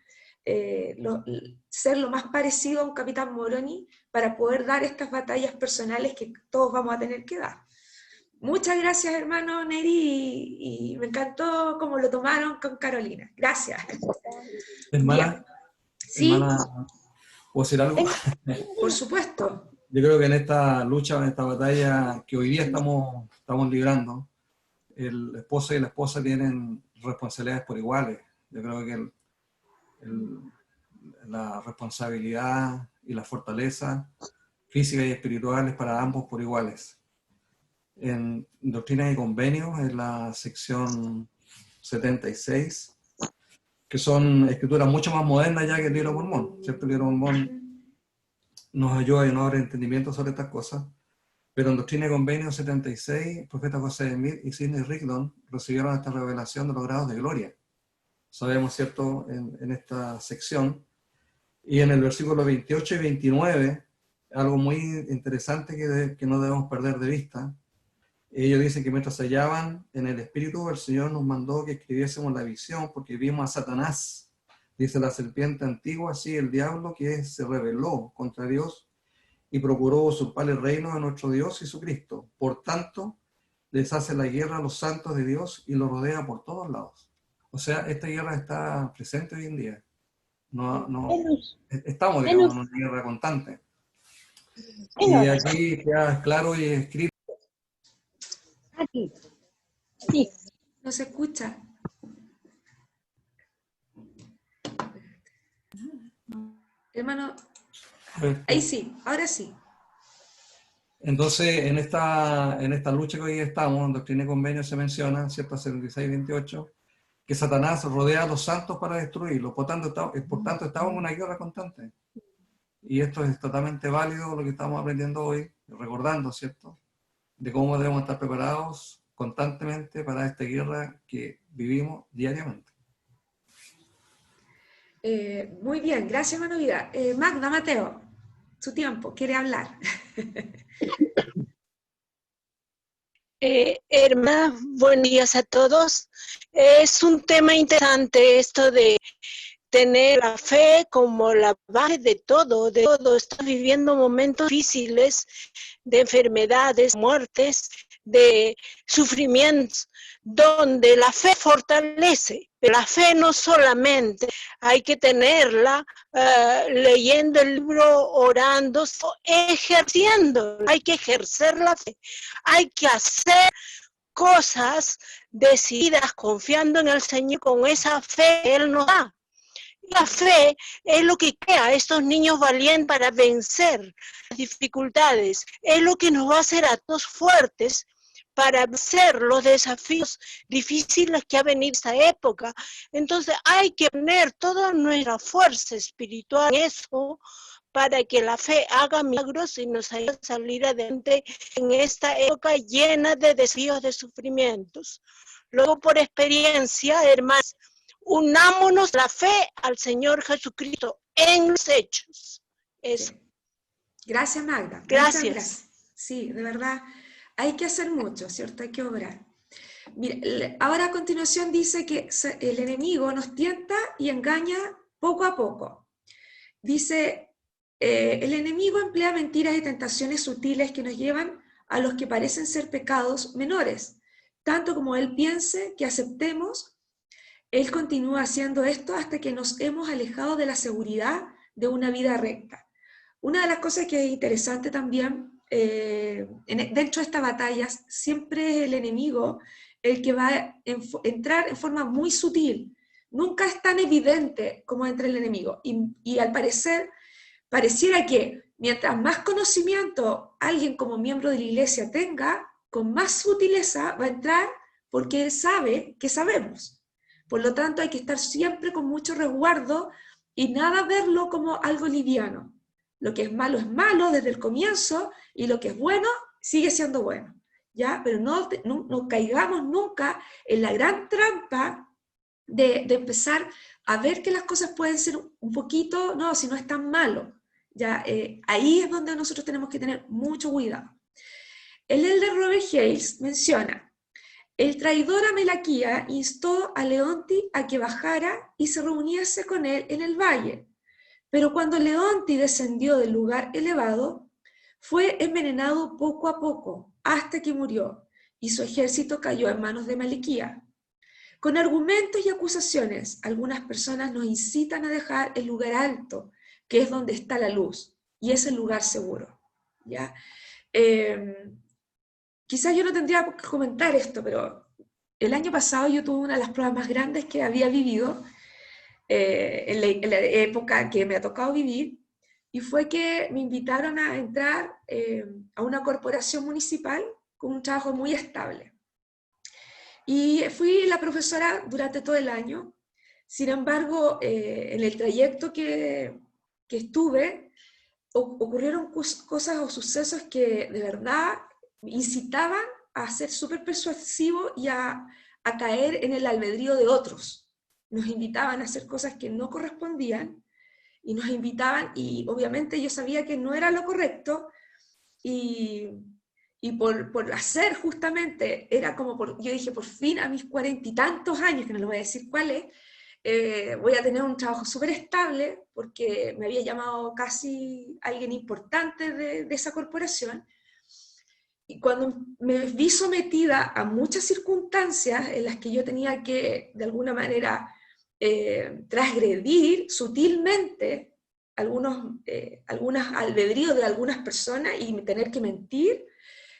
ser lo más parecido a un Capitán Moroni para poder dar estas batallas personales que todos vamos a tener que dar. Muchas gracias, hermano Neri, y me encantó cómo lo tomaron con Carolina. Gracias. Hermana, ¿Sí? hermana, ¿puedo decir algo? Por supuesto. Yo creo que en esta lucha, en esta batalla que hoy día estamos librando, el esposo y la esposa tienen responsabilidades por iguales. Yo creo que la responsabilidad y la fortaleza física y espiritual es para ambos por iguales. En Doctrinas y Convenios, en la sección 76, que son escrituras mucho más modernas ya que el libro de Mormón. ¿Cierto? El libro de Mormón nos ayuda y nos abre entendimiento sobre estas cosas. Pero en Doctrina y Convenios 76, el profeta José Smith y Sidney Rigdon recibieron esta revelación de los grados de gloria. Sabemos, ¿cierto?, en esta sección. Y en el versículo 28 y 29, algo muy interesante que no debemos perder de vista. Ellos dicen que mientras se hallaban en el Espíritu, el Señor nos mandó que escribiésemos la visión, porque vimos a Satanás, dice la serpiente antigua, así el diablo que se rebeló contra Dios y procuró usurpar el reino de nuestro Dios y su Cristo. Por tanto, les hace la guerra a los santos de Dios y los rodea por todos lados. O sea, esta guerra está presente hoy en día. Estamos, digamos, en una guerra constante. Y aquí queda claro y escrito. Aquí. Sí. No se escucha. Hermano, ahí sí, ahora sí. Entonces, en esta lucha que hoy estamos, en Doctrina y Convenio se menciona, ¿cierto? 76 y 28, que Satanás rodea a los santos para destruirlos. Por tanto, estamos en una guerra constante. Y esto es totalmente válido, lo que estamos aprendiendo hoy, recordando, ¿cierto?, de cómo debemos estar preparados constantemente para esta guerra que vivimos diariamente. Muy bien, gracias, hermano Vida. Magda, Mateo, su tiempo, quiere hablar. Hermana, buenos días a todos. Es un tema interesante esto de tener la fe como la base de todo. Estamos viviendo momentos difíciles de enfermedades, muertes, de sufrimientos, donde la fe fortalece. Pero la fe no solamente hay que tenerla leyendo el libro, orando, ejerciendo. Hay que ejercer la fe. Hay que hacer cosas decididas, confiando en el Señor, con esa fe que Él nos da. La fe es lo que crea a estos niños valientes para vencer las dificultades. Es lo que nos va a hacer a todos fuertes para vencer los desafíos difíciles que ha venido esta época. Entonces hay que poner toda nuestra fuerza espiritual en eso para que la fe haga milagros y nos ayude a salir adelante en esta época llena de desafíos, de sufrimientos. Luego, por experiencia, hermanos, unámonos la fe al Señor Jesucristo en los hechos. Eso. Gracias, Magda. Gracias. Sí, de verdad, hay que hacer mucho, ¿cierto? Hay que obrar. Mira, ahora a continuación dice que el enemigo nos tienta y engaña poco a poco. Dice, el enemigo emplea mentiras y tentaciones sutiles que nos llevan a los que parecen ser pecados menores. Tanto como él piense que aceptemos, él continúa haciendo esto hasta que nos hemos alejado de la seguridad de una vida recta. Una de las cosas que es interesante también, dentro de estas batallas, siempre es el enemigo el que va a entrar en forma muy sutil. Nunca es tan evidente como entra el enemigo. Y al parecer, pareciera que mientras más conocimiento alguien como miembro de la iglesia tenga, con más sutileza va a entrar porque él sabe que sabemos. Por lo tanto, hay que estar siempre con mucho resguardo y nada verlo como algo liviano. Lo que es malo desde el comienzo y lo que es bueno sigue siendo bueno. ¿Ya? Pero no caigamos nunca en la gran trampa de empezar a ver que las cosas pueden ser un poquito, no, si no es tan malo. Ya, ahí es donde nosotros tenemos que tener mucho cuidado. El elder Robert Hales menciona: el traidor a Melaquía instó a Leonti a que bajara y se reuniese con él en el valle, pero cuando Leonti descendió del lugar elevado, fue envenenado poco a poco hasta que murió, y su ejército cayó en manos de Maliquía. Con argumentos y acusaciones, algunas personas nos incitan a dejar el lugar alto, que es donde está la luz, y es el lugar seguro. ¿Ya? Quizás yo no tendría que comentar esto, pero el año pasado yo tuve una de las pruebas más grandes que había vivido en la época que me ha tocado vivir, y fue que me invitaron a entrar a una corporación municipal con un trabajo muy estable. Y fui la profesora durante todo el año. Sin embargo, en el trayecto que estuve, ocurrieron cosas o sucesos que de verdad incitaban a ser súper persuasivo y a caer en el albedrío de otros. Nos invitaban a hacer cosas que no correspondían, y nos invitaban, y obviamente yo sabía que no era lo correcto, y por hacer justamente, era como, yo dije, por fin a mis 40 y tantos años, que no les voy a decir cuál es, voy a tener un trabajo súper estable, porque me había llamado casi alguien importante de esa corporación. Y cuando me vi sometida a muchas circunstancias en las que yo tenía que, de alguna manera, transgredir sutilmente algunos albedríos de algunas personas y tener que mentir,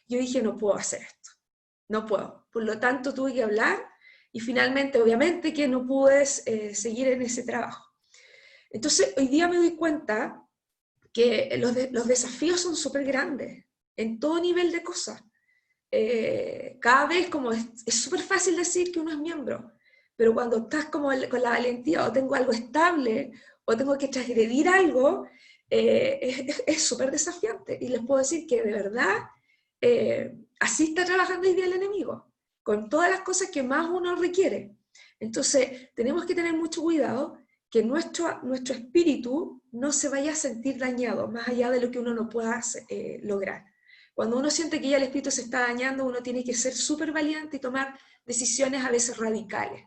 yo dije, no puedo hacer esto, no puedo. Por lo tanto, tuve que hablar, y finalmente, obviamente, que no pude seguir en ese trabajo. Entonces, hoy día me doy cuenta que los desafíos son súper grandes, en todo nivel de cosas. Cada vez como es súper fácil decir que uno es miembro, pero cuando estás como con la valentía, o tengo algo estable, o tengo que transgredir algo, es súper desafiante. Y les puedo decir que de verdad, así está trabajando hoy día el enemigo, con todas las cosas que más uno requiere. Entonces, tenemos que tener mucho cuidado que nuestro espíritu no se vaya a sentir dañado, más allá de lo que uno no pueda lograr. Cuando uno siente que ya el espíritu se está dañando, uno tiene que ser súper valiente y tomar decisiones a veces radicales.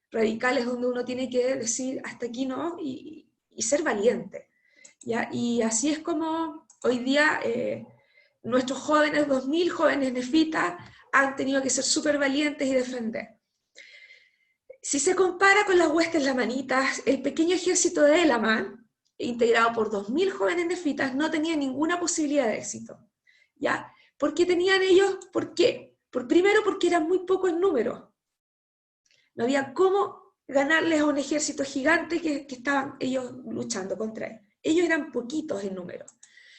Radicales donde uno tiene que decir hasta aquí no, y ser valiente. ¿Ya? Y así es como hoy día nuestros jóvenes, 2000 jóvenes nefitas, han tenido que ser súper valientes y defender. Si se compara con las huestes lamanitas, el pequeño ejército de Elamán, integrado por 2000 jóvenes nefitas, no tenía ninguna posibilidad de éxito. ¿Ya? ¿Por qué tenían ellos? ¿Por qué? Primero, porque eran muy pocos en número. No había cómo ganarles a un ejército gigante que estaban ellos luchando contra él. Ellos eran poquitos en número.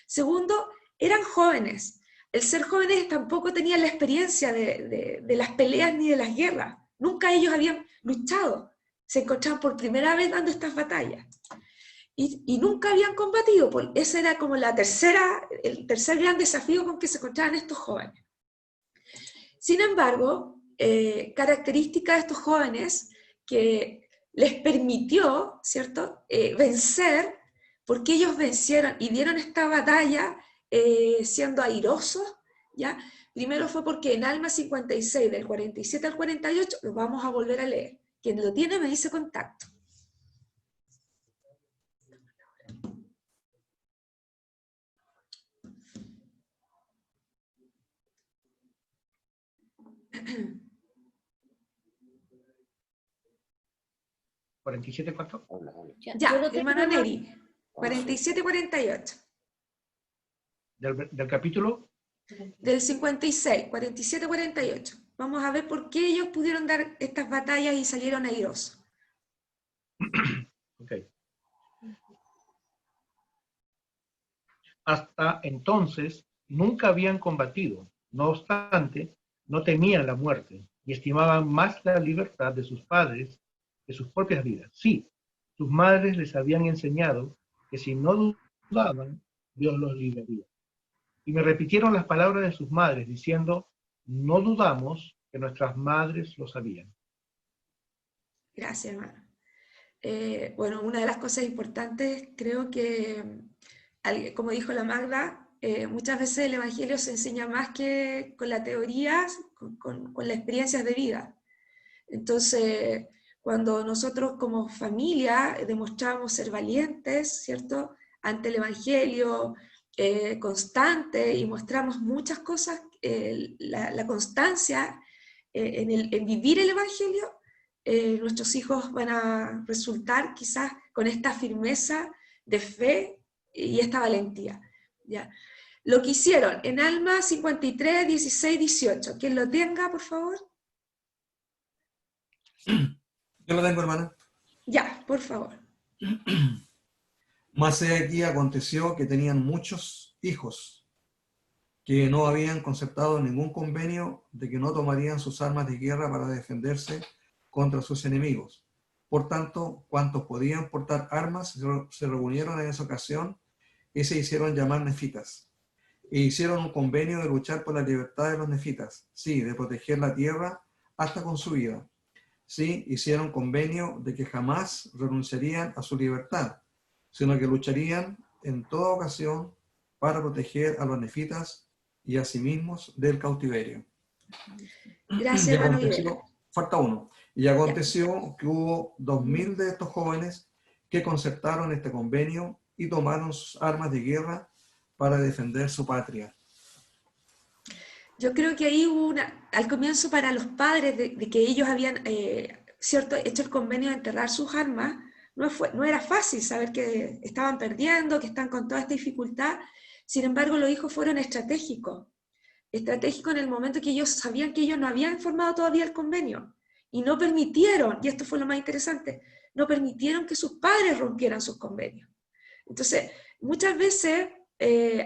Segundo, eran jóvenes. El ser jóvenes tampoco tenían la experiencia de las peleas ni de las guerras. Nunca ellos habían luchado. Se encontraban por primera vez dando estas batallas. Y nunca habían combatido. Ese era como el tercer gran desafío con que se encontraban estos jóvenes. Sin embargo, característica de estos jóvenes que les permitió, ¿cierto?, vencer, porque ellos vencieron y dieron esta batalla siendo airosos, ¿ya? Primero fue porque en Alma 56, del 47 al 48, lo vamos a volver a leer. Quien lo tiene me dice contacto. ¿47 cuánto? Ya, hermana Neri, 47-48. ¿Del capítulo? Del 56, 47-48. Vamos a ver por qué ellos pudieron dar estas batallas y salieron airosos. Ok. Hasta entonces nunca habían combatido. No obstante, no temían la muerte y estimaban más la libertad de sus padres que sus propias vidas. Sí, sus madres les habían enseñado que si no dudaban, Dios los libraría. Y me repitieron las palabras de sus madres, diciendo, no dudamos que nuestras madres lo sabían. Gracias, hermano. Bueno, una de las cosas importantes, creo que, como dijo la Magda, muchas veces el Evangelio se enseña más que con la teoría, con las experiencias de vida. Entonces, cuando nosotros como familia demostramos ser valientes, ¿cierto?, ante el Evangelio, constante, y mostramos muchas cosas, la constancia en vivir el Evangelio, nuestros hijos van a resultar quizás con esta firmeza de fe y esta valentía, ¿ya? Lo que hicieron en Alma 53, 16, 18. ¿Quién lo tenga, por favor? Yo lo tengo, hermana. Ya, por favor. Mas he aquí aconteció que tenían muchos hijos que no habían concertado ningún convenio de que no tomarían sus armas de guerra para defenderse contra sus enemigos. Por tanto, cuantos podían portar armas se reunieron en esa ocasión y se hicieron llamar nefitas. E hicieron un convenio de luchar por la libertad de los nefitas, sí, de proteger la tierra hasta con su vida. Sí, hicieron convenio de que jamás renunciarían a su libertad, sino que lucharían en toda ocasión para proteger a los nefitas y a sí mismos del cautiverio. Gracias, hermano. Falta uno. Y aconteció que hubo 2000 de estos jóvenes que concertaron este convenio y tomaron sus armas de guerra para defender su patria. Yo creo que ahí hubo al comienzo para los padres de que ellos habían hecho el convenio de enterrar sus armas, no era fácil saber que estaban perdiendo, que están con toda esta dificultad. Sin embargo, los hijos fueron estratégicos en el momento que ellos sabían que ellos no habían formado todavía el convenio, y no permitieron, y esto fue lo más interesante, no permitieron que sus padres rompieran sus convenios. Entonces, muchas veces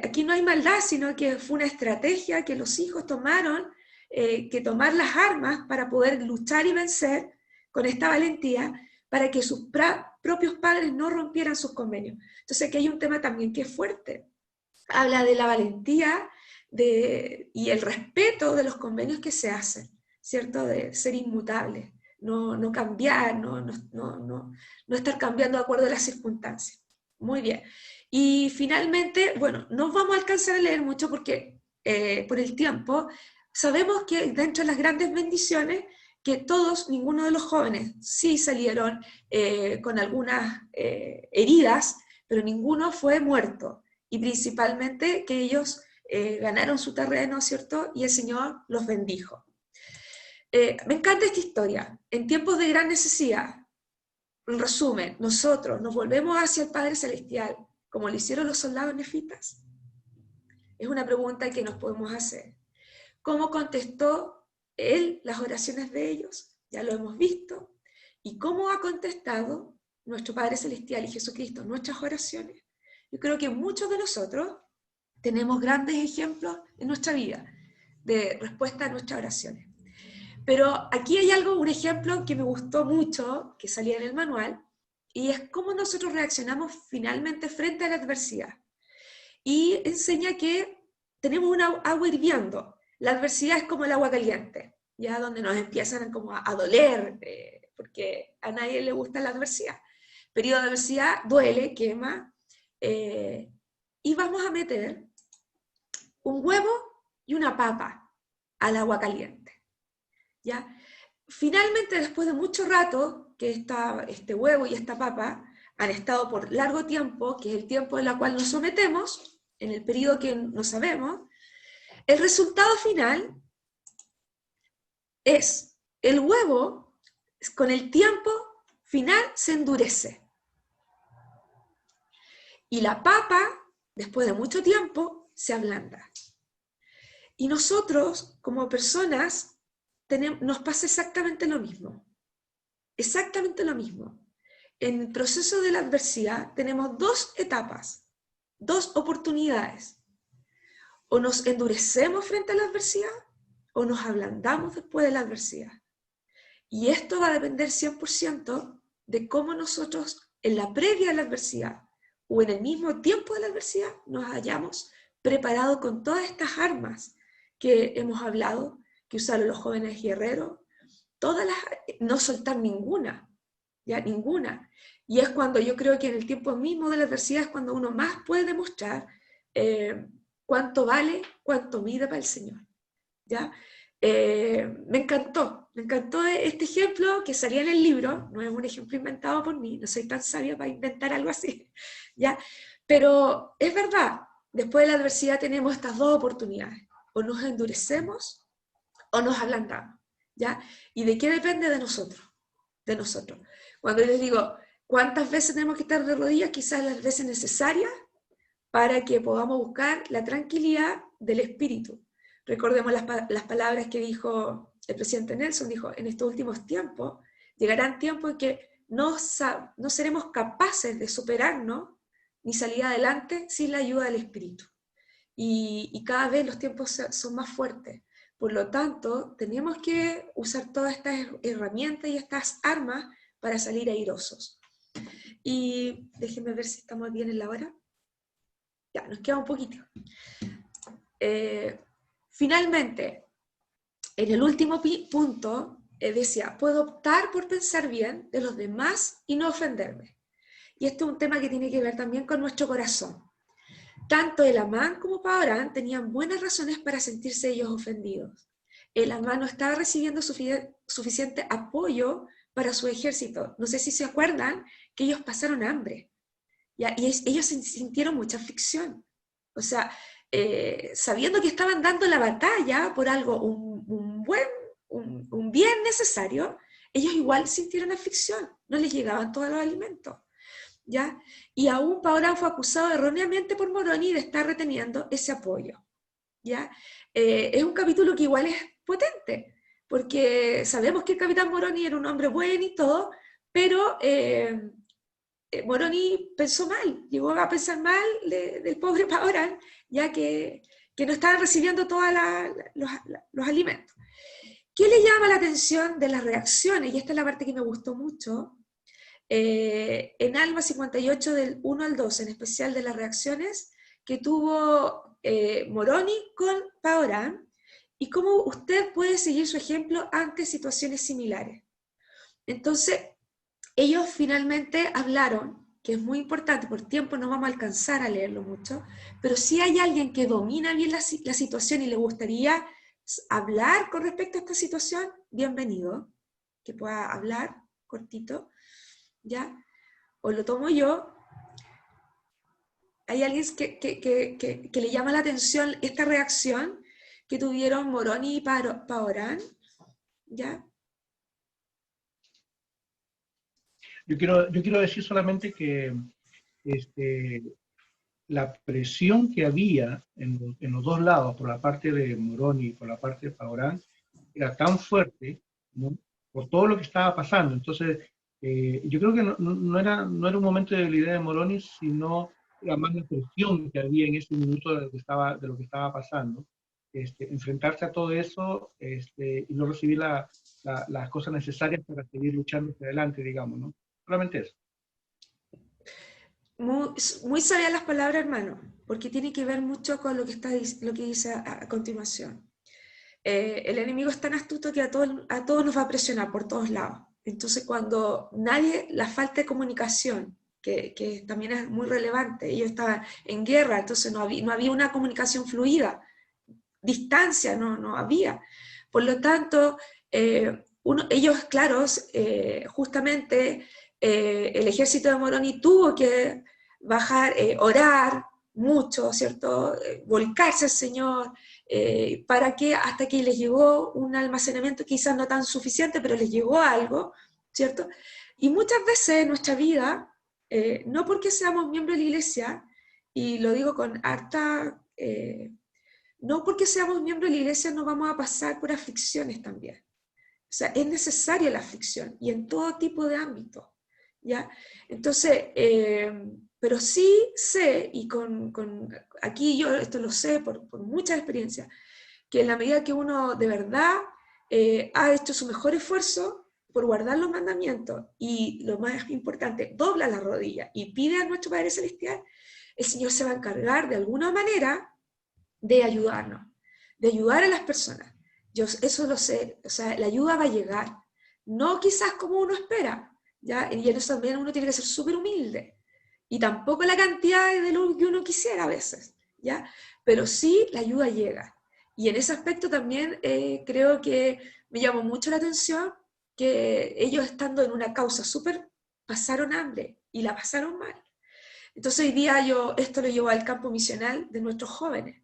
aquí no hay maldad, sino que fue una estrategia que los hijos tomaron, que tomar las armas para poder luchar y vencer con esta valentía, para que sus propios padres no rompieran sus convenios. Entonces aquí hay un tema también que es fuerte. Habla de la valentía y el respeto de los convenios que se hacen, ¿cierto? De ser inmutables, no cambiar, no estar cambiando de acuerdo a las circunstancias. Muy bien. Y finalmente, bueno, no vamos a alcanzar a leer mucho porque por el tiempo, sabemos que dentro de las grandes bendiciones, que ninguno de los jóvenes sí salieron con algunas heridas, pero ninguno fue muerto. Y principalmente que ellos ganaron su terreno, ¿cierto? Y el Señor los bendijo. Me encanta esta historia. En tiempos de gran necesidad, en resumen, nosotros nos volvemos hacia el Padre Celestial, como lo hicieron los soldados nefitas. Es una pregunta que nos podemos hacer. ¿Cómo contestó Él las oraciones de ellos? Ya lo hemos visto. ¿Y cómo ha contestado nuestro Padre Celestial y Jesucristo nuestras oraciones? Yo creo que muchos de nosotros tenemos grandes ejemplos en nuestra vida de respuesta a nuestras oraciones. Pero aquí hay un ejemplo que me gustó mucho, que salía en el manual, y es cómo nosotros reaccionamos finalmente frente a la adversidad. Y enseña que tenemos un agua hirviendo. La adversidad es como el agua caliente, ya donde nos empiezan como a doler, porque a nadie le gusta la adversidad. Periodo de adversidad duele, quema, y vamos a meter un huevo y una papa al agua caliente. ¿Ya? Finalmente, después de mucho rato que este huevo y esta papa han estado por largo tiempo, que es el tiempo en el cual nos sometemos, en el periodo que no sabemos, el resultado final es el huevo, con el tiempo final se endurece. Y la papa, después de mucho tiempo, se ablanda. Y nosotros, como personas, nos pasa exactamente lo mismo. Exactamente lo mismo. En el proceso de la adversidad tenemos dos etapas, dos oportunidades. O nos endurecemos frente a la adversidad, o nos ablandamos después de la adversidad. Y esto va a depender 100% de cómo nosotros, en la previa de la adversidad, o en el mismo tiempo de la adversidad, nos hayamos preparado con todas estas armas que hemos hablado, que usaron los jóvenes guerreros, no soltar ninguna, ya ninguna. Y es cuando yo creo que en el tiempo mismo de la adversidad es cuando uno más puede demostrar cuánto vale, cuánto mide para el Señor. ¿Ya? Me encantó este ejemplo que salía en el libro, no es un ejemplo inventado por mí, no soy tan sabia para inventar algo así, ¿ya? Pero es verdad, después de la adversidad tenemos estas dos oportunidades, o nos endurecemos o nos ablandamos, ¿ya? ¿Y de qué depende? De nosotros, de nosotros. Cuando les digo, ¿cuántas veces tenemos que estar de rodillas? Quizás las veces necesarias para que podamos buscar la tranquilidad del espíritu. Recordemos las palabras que dijo el presidente Nelson, dijo, en estos últimos tiempos, llegarán tiempos en que no seremos capaces de superarnos ni salir adelante sin la ayuda del Espíritu. Y cada vez los tiempos son más fuertes. Por lo tanto, tenemos que usar todas estas herramientas y estas armas para salir airosos. Y déjenme ver si estamos bien en la hora. Ya, nos queda un poquito. Finalmente, en el último punto, decía, puedo optar por pensar bien de los demás y no ofenderme. Y este es un tema que tiene que ver también con nuestro corazón. Tanto el Amán como Paorán tenían buenas razones para sentirse ellos ofendidos. El Amán no estaba recibiendo suficiente apoyo para su ejército. No sé si se acuerdan que ellos pasaron hambre. ¿Ya? Y ellos sintieron mucha aflicción. O sea, sabiendo que estaban dando la batalla por algo, un bien necesario, ellos igual sintieron aflicción. No les llegaban todos los alimentos. ¿Ya? Y aún Paorán fue acusado erróneamente por Moroni de estar reteniendo ese apoyo. ¿Ya? Es un capítulo que igual es potente, porque sabemos que el capitán Moroni era un hombre bueno y todo, pero Moroni pensó mal, llegó a pensar mal del pobre Paorán, ya que no estaban recibiendo todos los alimentos. ¿Qué le llama la atención de las reacciones? Y esta es la parte que me gustó mucho. En Alma 58 del 1 al 2, en especial de las reacciones que tuvo Moroni con Paorán, y cómo usted puede seguir su ejemplo ante situaciones similares. Entonces, ellos finalmente hablaron, que es muy importante, por tiempo no vamos a alcanzar a leerlo mucho, pero si hay alguien que domina bien la situación y le gustaría hablar con respecto a esta situación, bienvenido, que pueda hablar cortito. ¿Ya? O lo tomo yo. ¿Hay alguien que le llama la atención esta reacción que tuvieron Moroni y Paorán? ¿Ya? Yo quiero decir solamente que la presión que había en los dos lados, por la parte de Moroni y por la parte de Paorán, era tan fuerte, ¿no? Por todo lo que estaba pasando. Entonces, yo creo que no era un momento de debilidad de Moroni, sino la más la presión que había en ese minuto de lo que estaba pasando. Enfrentarse a todo eso y no recibir las cosas necesarias para seguir luchando hacia adelante, digamos, ¿no? Solamente eso. Muy sabias las palabras, hermano, porque tiene que ver mucho con lo que dice a continuación. El enemigo es tan astuto que a todos nos va a presionar por todos lados. Entonces, cuando la falta de comunicación, que también es muy relevante, ellos estaban en guerra, entonces no había una comunicación fluida, distancia no había. Por lo tanto, ellos, claro, justamente el ejército de Moroni tuvo que bajar, orar mucho, ¿cierto? Volcarse al Señor, para que hasta que les llegó un almacenamiento quizás no tan suficiente, pero les llegó algo, ¿cierto? Y muchas veces en nuestra vida, no porque seamos miembros de la iglesia, y lo digo con harta, no porque seamos miembros de la iglesia no vamos a pasar por aflicciones también. O sea, es necesaria la aflicción, y en todo tipo de ámbitos, ¿ya? Entonces, pero sí sé, y aquí yo esto lo sé por mucha experiencia, que en la medida que uno de verdad ha hecho su mejor esfuerzo por guardar los mandamientos, y lo más importante, dobla la rodilla y pide a nuestro Padre Celestial, el Señor se va a encargar de alguna manera de ayudarnos, de ayudar a las personas. Yo eso lo sé, o sea, la ayuda va a llegar, no quizás como uno espera, ¿ya? Y en eso también uno tiene que ser súper humilde. Y tampoco la cantidad de lo que uno quisiera a veces, ¿ya? Pero sí la ayuda llega. Y en ese aspecto también creo que me llamó mucho la atención que ellos estando en una causa súper, pasaron hambre y la pasaron mal. Entonces hoy día yo esto lo llevo al campo misional de nuestros jóvenes.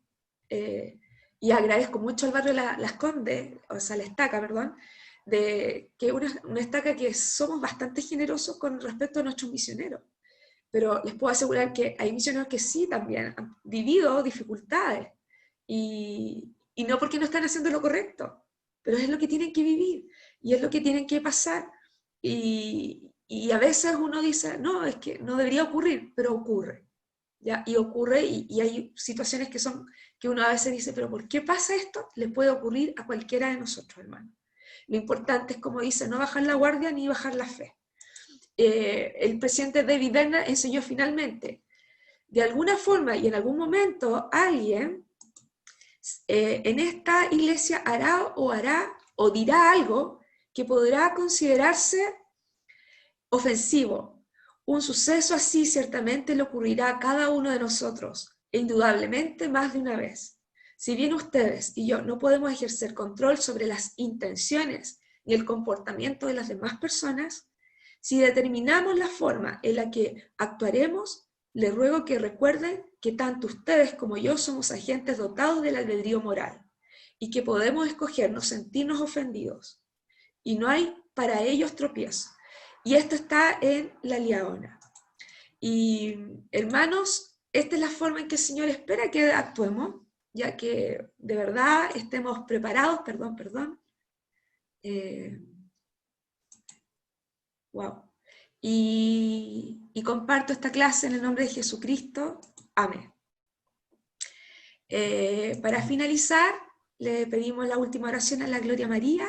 Y agradezco mucho al barrio Las Condes, o sea, La Estaca, perdón, que es una estaca que somos bastante generosos con respecto a nuestros misioneros. Pero les puedo asegurar que hay misioneros que sí también han vivido dificultades. Y no porque no están haciendo lo correcto, pero es lo que tienen que vivir y es lo que tienen que pasar. Y a veces uno dice, no, es que no debería ocurrir, pero ocurre. ¿Ya? Y ocurre, y hay situaciones que uno a veces dice, pero ¿por qué pasa esto? Le puede ocurrir a cualquiera de nosotros, hermano. Lo importante es, como dice, no bajar la guardia ni bajar la fe. El presidente David Bernard enseñó finalmente, de alguna forma y en algún momento alguien en esta iglesia hará o dirá algo que podrá considerarse ofensivo. Un suceso así ciertamente le ocurrirá a cada uno de nosotros, e indudablemente más de una vez. Si bien ustedes y yo no podemos ejercer control sobre las intenciones ni el comportamiento de las demás personas, si determinamos la forma en la que actuaremos, les ruego que recuerden que tanto ustedes como yo somos agentes dotados del albedrío moral y que podemos escoger no sentirnos ofendidos. Y no hay para ellos tropiezo. Y esto está en la Liaona. Y hermanos, esta es la forma en que el Señor espera que actuemos, ya que de verdad estemos preparados, wow. Y comparto esta clase en el nombre de Jesucristo. Amén. Para finalizar, le pedimos la última oración a la Gloria María.